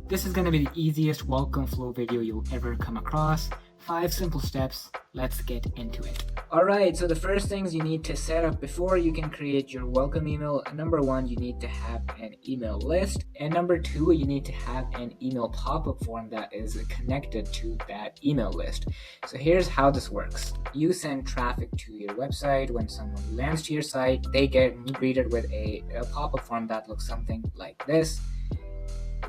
This is going to be the easiest welcome flow video you'll ever come across. 5 simple steps. Let's get into it. Alright, so the first things you need to set up before you can create your welcome email. Number 1, you need to have an email list. And number 2, you need to have an email pop-up form that is connected to that email list. So here's how this works. You send traffic to your website. When someone lands to your site, they get greeted with a pop-up form that looks something like this.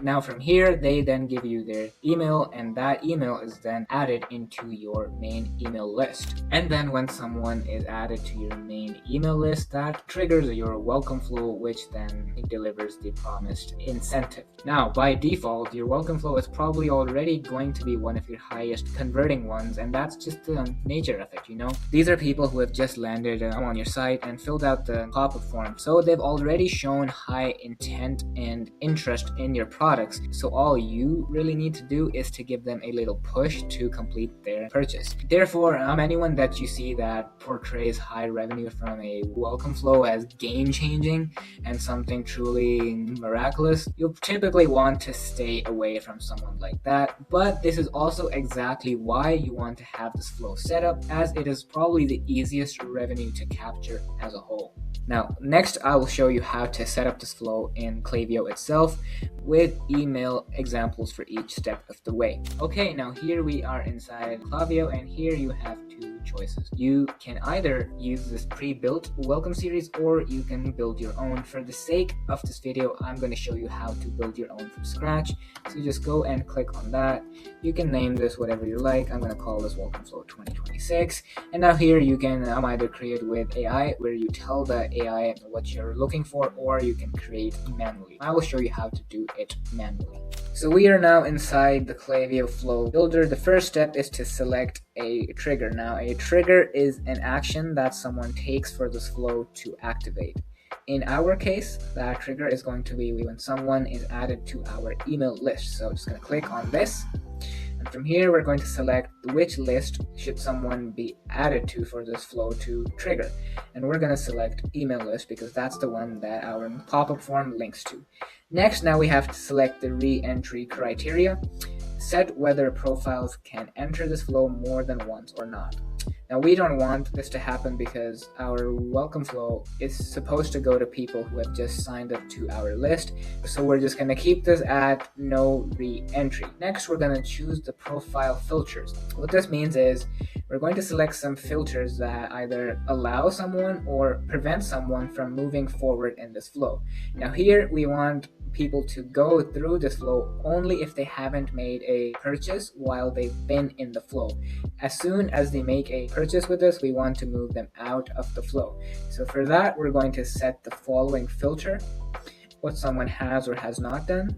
Now from here, they then give you their email, and that email is then added into your main email list. And then when someone is added to your main email list, that triggers your welcome flow, which then delivers the promised incentive. Now, by default, your welcome flow is probably already going to be one of your highest converting ones, and that's just the nature of it, you know? These are people who have just landed on your site and filled out the pop-up form, so they've already shown high intent and interest in your products. So all you really need to do is to give them a little push to complete their purchase. Therefore, anyone that you see that portrays high revenue from a welcome flow as game-changing and something truly miraculous, you'll typically want to stay away from someone like that. But this is also exactly why you want to have this flow set up, as it is probably the easiest revenue to capture as a whole. Now, next I will show you how to set up this flow in Klaviyo itself with email examples for each step of the way. Okay, now here we are inside Klaviyo, and here you have 2 choices. You can either use this pre-built welcome series, or you can build your own. For the sake of this video, I'm going to show you how to build your own from scratch. So you just go and click on that. You can name this whatever you like. I'm going to call this Welcome Flow 2026. And now here you can either create with AI, where you tell the AI what you're looking for, or you can create manually. I will show you how to do it manually. So we are now inside the Klaviyo Flow Builder. The first step is to select a trigger. Now, a trigger is an action that someone takes for this flow to activate. In our case, that trigger is going to be when someone is added to our email list. So I'm just going to click on this. And from here, we're going to select which list should someone be added to for this flow to trigger. And we're going to select email list because that's the one that our pop-up form links to. Next, now we have to select the re-entry criteria. Set whether profiles can enter this flow more than once or not. Now, we don't want this to happen because our welcome flow is supposed to go to people who have just signed up to our list. So we're just going to keep this at no re-entry. Next, we're going to choose the profile filters. What this means is we're going to select some filters that either allow someone or prevent someone from moving forward in this flow. Now, here we want people to go through this flow only if they haven't made a purchase while they've been in the flow. As soon as they make a purchase with us, we want to move them out of the flow. So for that, we're going to set the following filter: what someone has or has not done,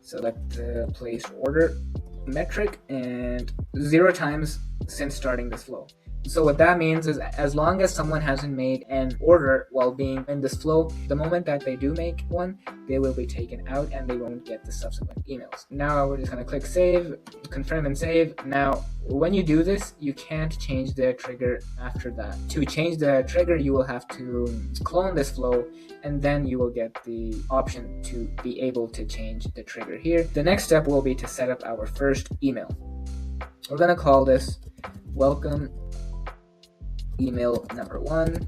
select the placed order metric, and 0 times since starting this flow. So what that means is, as long as someone hasn't made an order while being in this flow, the moment that they do make one, they will be taken out and they won't get the subsequent emails. Now we're just going to click save, confirm and save. Now, when you do this, you can't change the trigger after that. To change the trigger, you will have to clone this flow, and then you will get the option to be able to change the trigger here. The next step will be to set up our first email. We're going to call this welcome email number 1.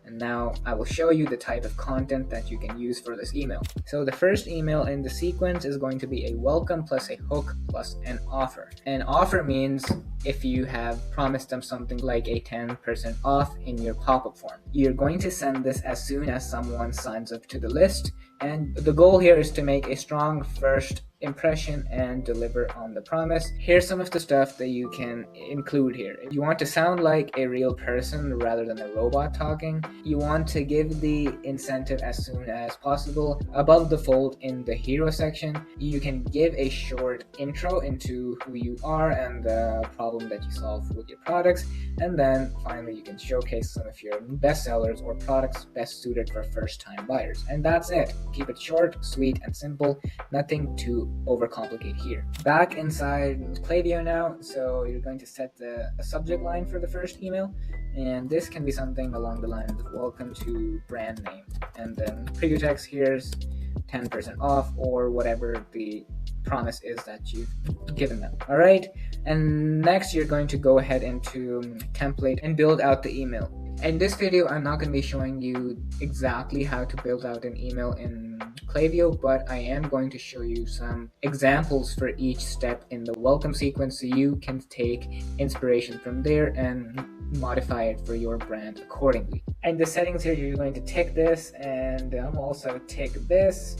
And now I will show you the type of content that you can use for this email. So the first email in the sequence is going to be a welcome plus a hook plus an offer. An offer means if you have promised them something like a 10% off in your pop-up form. You're going to send this as soon as someone signs up to the list, and the goal here is to make a strong first impression and deliver on the promise. Here's some of the stuff that you can include here. If you want to sound like a real person rather than a robot talking, you want to give the incentive as soon as possible. Above the fold in the hero section, you can give a short intro into who you are and the problem that you solve with your products. And then finally, you can showcase some of your best sellers or products best suited for first-time buyers. And that's it. Keep it short, sweet, and simple. Nothing too overcomplicate here. Back inside Klaviyo now, so you're going to set the subject line for the first email, and this can be something along the lines of welcome to brand name, and then preview text here's 10% off, or whatever the promise is that you've given them. All right, and next you're going to go ahead into template and build out the email. In this video, I'm not going to be showing you exactly how to build out an email in Klaviyo, but I am going to show you some examples for each step in the welcome sequence, so you can take inspiration from there and modify it for your brand accordingly. And the settings here, you're going to tick this, and also tick this.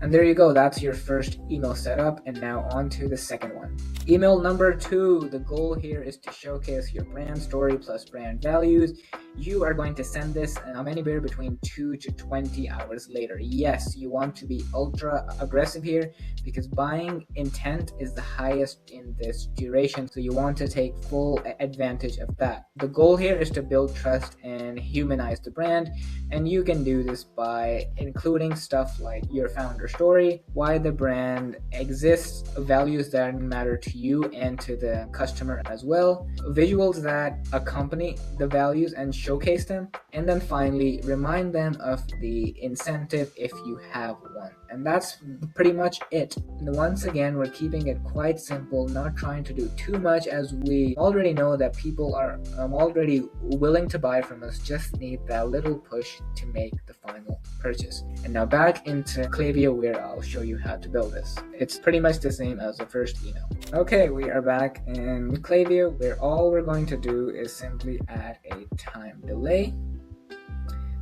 And there you go, that's your first email setup. And now on to the second one. Email number 2, the goal here is to showcase your brand story plus brand values. You are going to send this anywhere between 2 to 20 hours later. Yes, you want to be ultra aggressive here because buying intent is the highest in this duration, so you want to take full advantage of that. The goal here is to build trust and humanize the brand, and you can do this by including stuff like your founder story, why the brand exists, values that matter to you and to the customer as well, visuals that accompany the values and showcase them, and then finally remind them of the incentive if you have one. And that's pretty much it. And once again, we're keeping it quite simple, not trying to do too much, as we already know that people are already willing to buy from us, just need that little push to make the final purchase. And now back into Klaviyo, where I'll show you how to build this. It's pretty much the same as the first email. Okay, we are back in Klaviyo, where all we're going to do is simply add a time delay,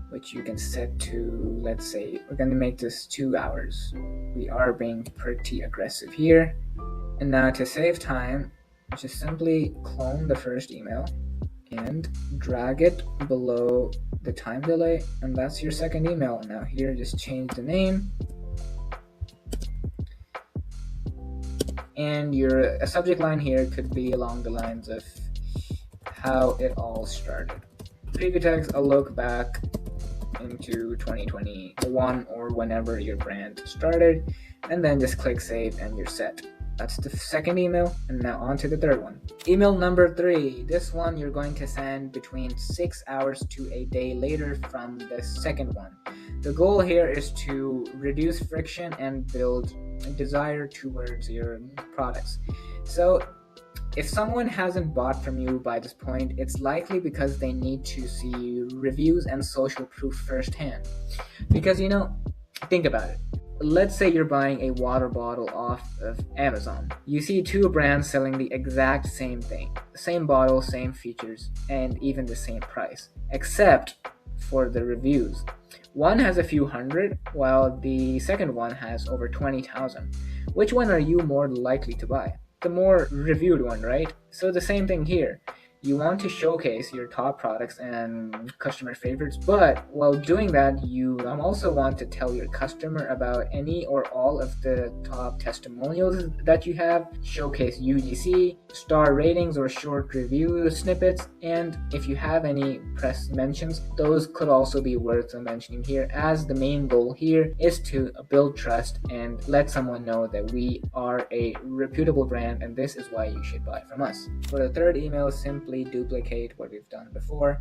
which you can set to, let's say, we're going to make this 2 hours. We are being pretty aggressive here. And now to save time, just simply clone the first email and drag it below the time delay, and that's your second email. Now here, just change the name, and your subject line here could be along the lines of how it all started. Preview text, a look back into 2021 or whenever your brand started, and then just click save and you're set. That's the second email, and now on to the third one. Email number 3. This one you're going to send between 6 hours to a day later from the second one. The goal here is to reduce friction and build desire towards your products. So if someone hasn't bought from you by this point, it's likely because they need to see reviews and social proof firsthand. Because, think about it. Let's say you're buying a water bottle off of Amazon. You see 2 brands selling the exact same thing. Same bottle, same features, and even the same price. Except for the reviews. One has a few hundred, while the second one has over 20,000. Which one are you more likely to buy? The more reviewed one, right? So the same thing here. You want to showcase your top products and customer favorites, but while doing that, you also want to tell your customer about any or all of the top testimonials that you have, showcase UGC, star ratings or short review snippets, and if you have any press mentions, those could also be worth mentioning here, as the main goal here is to build trust and let someone know that we are a reputable brand and this is why you should buy from us. For the third email, simply duplicate what we've done before.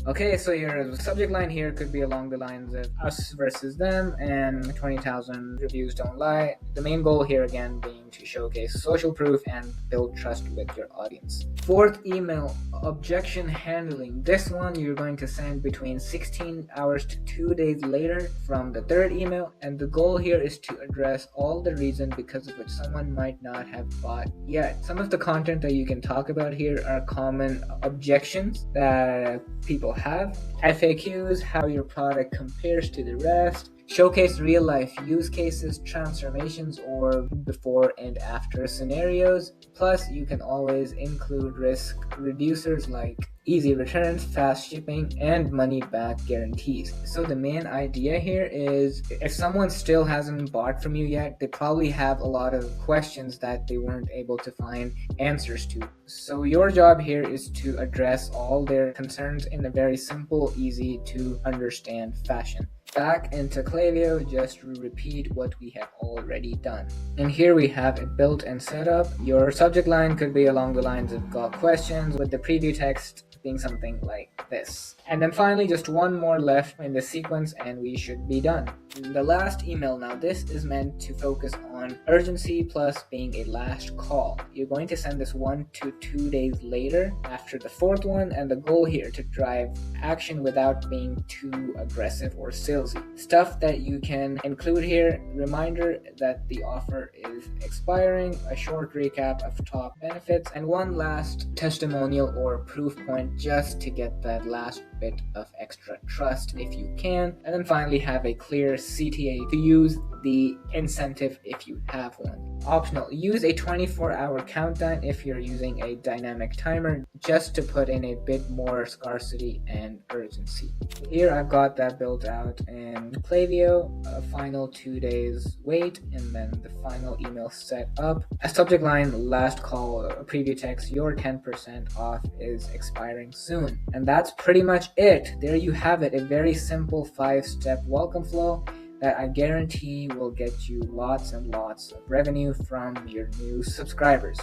Okay, so your subject line here could be along the lines of us versus them and 20,000 reviews don't lie. The main goal here again being to showcase social proof and build trust with your audience. Fourth email, objection handling. This one you're going to send between 16 hours to 2 days later from the third email, and the goal here is to address all the reasons because of which someone might not have bought yet. Some of the content that you can talk about here are common objections that people have, FAQs, how your product compares to the rest, showcase real life use cases, transformations, or before and after scenarios. Plus, you can always include risk reducers like easy returns, fast shipping, and money back guarantees. So the main idea here is if someone still hasn't bought from you yet, they probably have a lot of questions that they weren't able to find answers to. So your job here is to address all their concerns in a very simple, easy to understand fashion. Back into Klaviyo, just repeat what we have already done. And here we have it built and set up. Your subject line could be along the lines of got questions, with the preview text being something like this. And then finally, just one more left in the sequence and we should be done. The last email now, this is meant to focus on urgency plus being a last call. You're going to send this 1 to 2 days later after the fourth one, and the goal here to drive action without being too aggressive or salesy. Stuff that you can include here: reminder that the offer is expiring, a short recap of top benefits, and one last testimonial or proof point just to get that last bit of extra trust if you can. And then finally, have a clear CTA to use the incentive if you have one. Optional, use a 24-hour countdown if you're using a dynamic timer, just to put in a bit more scarcity and urgency. Here I've got that built out in Klaviyo, a final 2 days wait, and then the final email set up. A subject line, last call, a preview text, your 10% off is expiring soon. And that's pretty much it. There you have it, a very simple 5-step welcome flow that I guarantee will get you lots and lots of revenue from your new subscribers.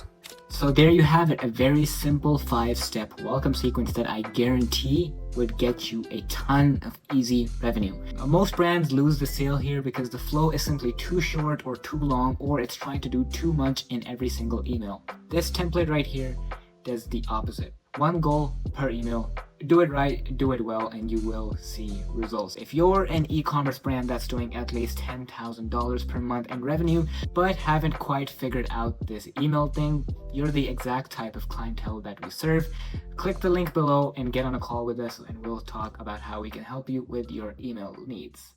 So there you have it, a very simple 5-step welcome sequence that I guarantee would get you a ton of easy revenue. Most brands lose the sale here because the flow is simply too short or too long, or it's trying to do too much in every single email. This template right here does the opposite. One goal per email. Do it right, do it well, and you will see results. If you're an e-commerce brand that's doing at least $10,000 per month in revenue, but haven't quite figured out this email thing, you're the exact type of clientele that we serve. Click the link below and get on a call with us, and we'll talk about how we can help you with your email needs.